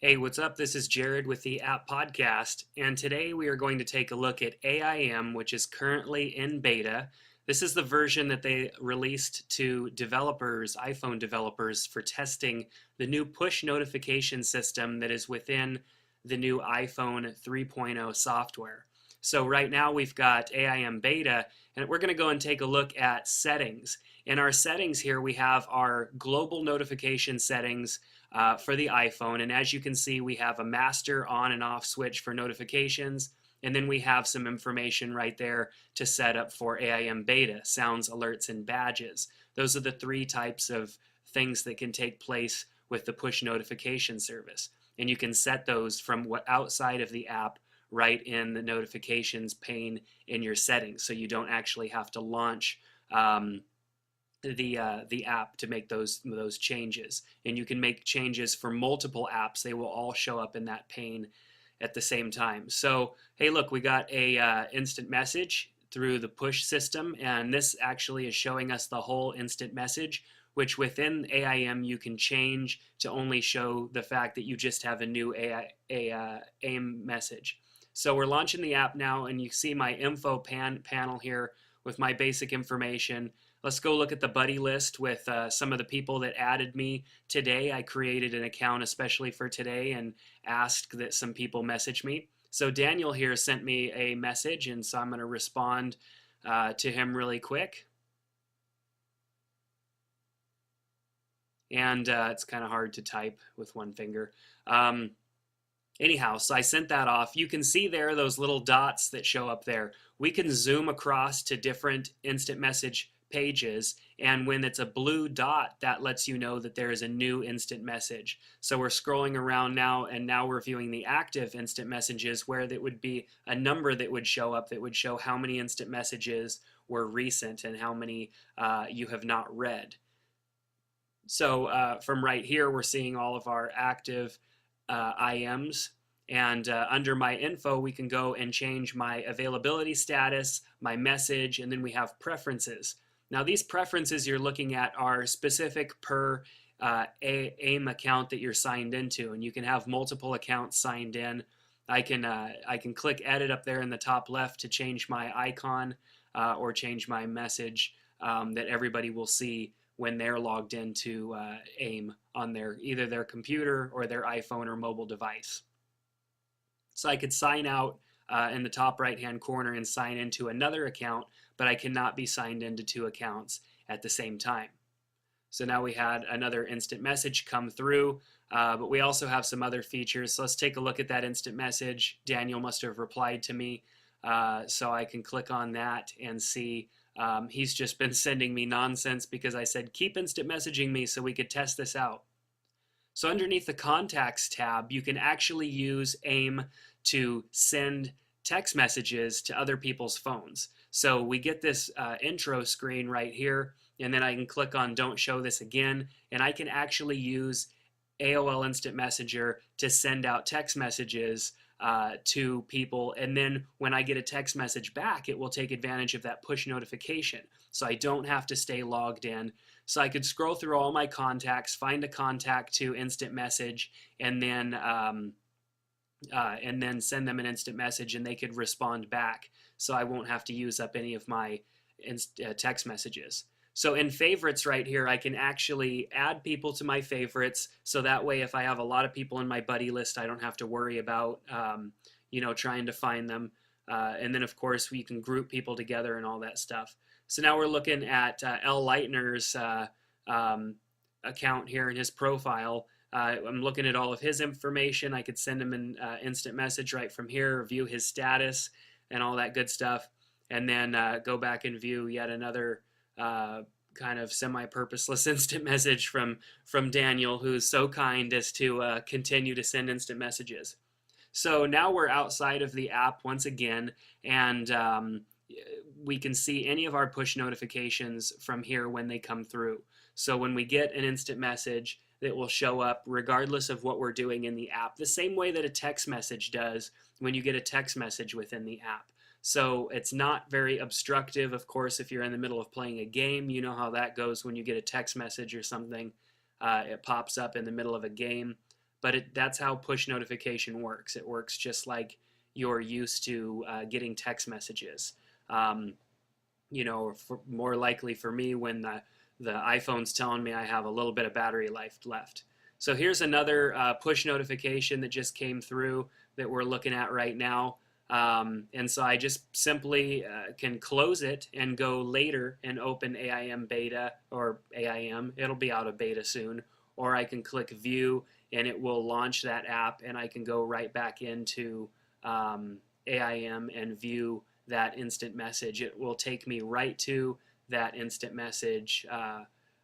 Hey, what's up? This is Jared with the App Podcast, and today we are going to take a look at AIM, which is currently in beta. This is the version that they released to developers, iPhone developers, for testing the new push notification system that is within the new iPhone 3.0 software. So right now we've got AIM beta, and we're going to go and take a look at settings. In our settings here, we have our global notification settings for the iPhone. And as you can see, we have a master on and off switch for notifications. And then we have some information right there to set up for AIM beta, sounds, alerts, and badges. Those are the three types of things that can take place with the push notification service. And you can set those from what outside of the app right in the notifications pane in your settings. So you don't actually have to launch the app to make those changes. And you can make changes for multiple apps. They will all show up in that pane at the same time. So hey, look, we got a instant message through the push system, and this actually is showing us the whole instant message, which within AIM you can change to only show the fact that you just have a new AIM message. So we're launching the app now, and you see my info panel here with my basic information. Let's go look at the buddy list with some of the people that added me today. I created an account especially for today and asked that some people message me. So Daniel here sent me a message, and so I'm going to respond to him really quick. And it's kind of hard to type with one finger. Anyhow, so I sent that off. You can see there those little dots that show up there. We can zoom across to different instant message pages, and when it's a blue dot, that lets you know that there is a new instant message. So we're scrolling around now, and now we're viewing the active instant messages, where that would be a number that would show up that would show how many instant messages were recent and how many you have not read. So from right here, we're seeing all of our active IMs. And under my info, we can go and change my availability status, my message, and then we have preferences. Now, these preferences you're looking at are specific per AIM account that you're signed into, and you can have multiple accounts signed in. I can click edit up there in the top left to change my icon or change my message that everybody will see when they're logged into AIM on either their computer or their iPhone or mobile device. So I could sign out in the top right hand corner and sign into another account, but I cannot be signed into two accounts at the same time. So now we had another instant message come through, but we also have some other features. So let's take a look at that instant message. Daniel must have replied to me, so I can click on that and see he's just been sending me nonsense because I said keep instant messaging me so we could test this out. So underneath the contacts tab, you can actually use AIM to send text messages to other people's phones. So we get this intro screen right here, and then I can click on don't show this again, and I can actually use AOL Instant Messenger to send out text messages to people, and then when I get a text message back, it will take advantage of that push notification. So I don't have to stay logged in. So I could scroll through all my contacts, find a contact to instant message, and then send them an instant message, and they could respond back. So I won't have to use up any of my text messages. So in favorites right here, I can actually add people to my favorites. So that way, if I have a lot of people in my buddy list, I don't have to worry about, trying to find them. And then of course, we can group people together and all that stuff. So now we're looking at L. Leitner's account here in his profile. I'm looking at all of his information. I could send him an instant message right from here, view his status and all that good stuff, and then go back and view yet another kind of semi-purposeless instant message from Daniel, who's so kind as to continue to send instant messages. So now we're outside of the app once again, and we can see any of our push notifications from here when they come through. So when we get an instant message, it will show up regardless of what we're doing in the app, the same way that a text message does when you get a text message within the app. So it's not very obstructive. Of course, if you're in the middle of playing a game, you know how that goes when you get a text message or something. It pops up in the middle of a game. but that's how push notification works. It works just like you're used to getting text messages. Um, more likely for me when the iPhone's telling me I have a little bit of battery life left. So here's another push notification that just came through that we're looking at right now. And so I just simply can close it and go later and open AIM beta, or AIM. It'll be out of beta soon. Or I can click view and it will launch that app, and I can go right back into AIM and view that instant message. It will take me right to that instant message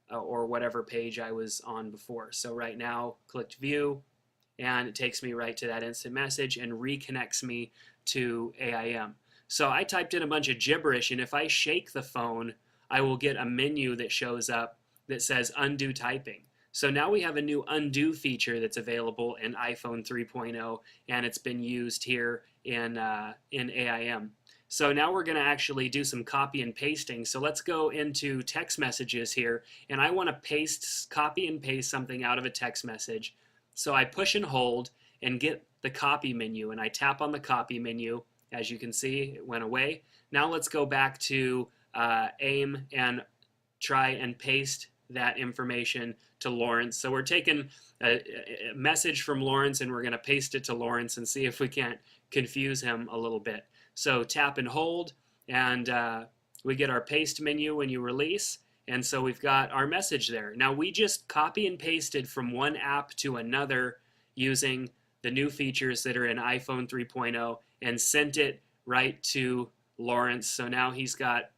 or whatever page I was on before. So right now, clicked view, and it takes me right to that instant message and reconnects me to AIM. So I typed in a bunch of gibberish, and if I shake the phone, I will get a menu that shows up that says undo typing. So now we have a new undo feature that's available in iPhone 3.0, and it's been used here in AIM. So now we're going to actually do some copy and pasting. So let's go into text messages here, and I want to copy and paste something out of a text message. So I push and hold and get the copy menu, and I tap on the copy menu. As you can see, it went away. Now let's go back to AIM and try and paste that information to Lawrence. So we're taking a message from Lawrence and we're going to paste it to Lawrence and see if we can't confuse him a little bit. So tap and hold, and we get our paste menu when you release, and so we've got our message there. Now we just copy and pasted from one app to another using the new features that are in iPhone 3.0 and sent it right to Lawrence. So now he's got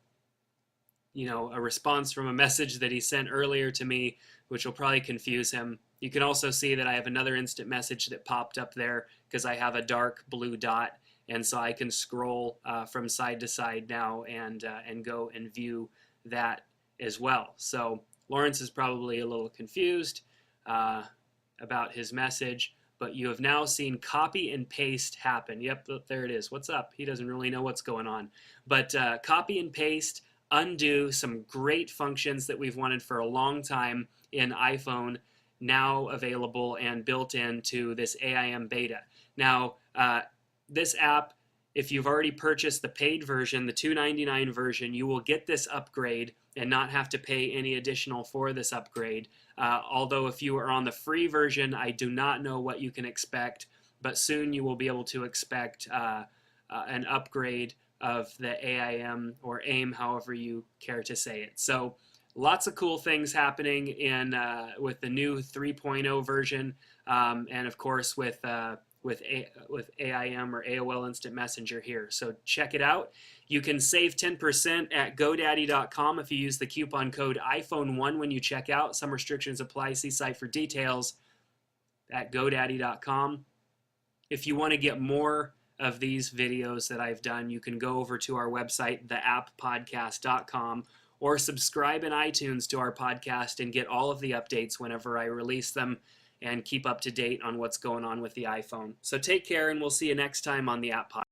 a response from a message that he sent earlier to me, which will probably confuse him. You can also see that I have another instant message that popped up there because I have a dark blue dot, and so I can scroll from side to side now and go and view that as well. So Lawrence is probably a little confused about his message, but you have now seen copy and paste happen. Yep, there it is. What's up? He doesn't really know what's going on. But copy and paste, undo, some great functions that we've wanted for a long time in iPhone, now available and built into this AIM beta. Now, this app, if you've already purchased the paid version, the $2.99 version, you will get this upgrade and not have to pay any additional for this upgrade. Although if you are on the free version, I do not know what you can expect, but soon you will be able to expect an upgrade of the AIM or AIM, however you care to say it. So lots of cool things happening with the new 3.0 version, and of course with AIM or AOL Instant Messenger here. So check it out. You can save 10% at GoDaddy.com if you use the coupon code iPhone1 when you check out. Some restrictions apply. See site for details at GoDaddy.com. If you want to get more of these videos that I've done, you can go over to our website, theapppodcast.com, or subscribe in iTunes to our podcast and get all of the updates whenever I release them, and keep up to date on what's going on with the iPhone. So take care, and we'll see you next time on the App Podcast.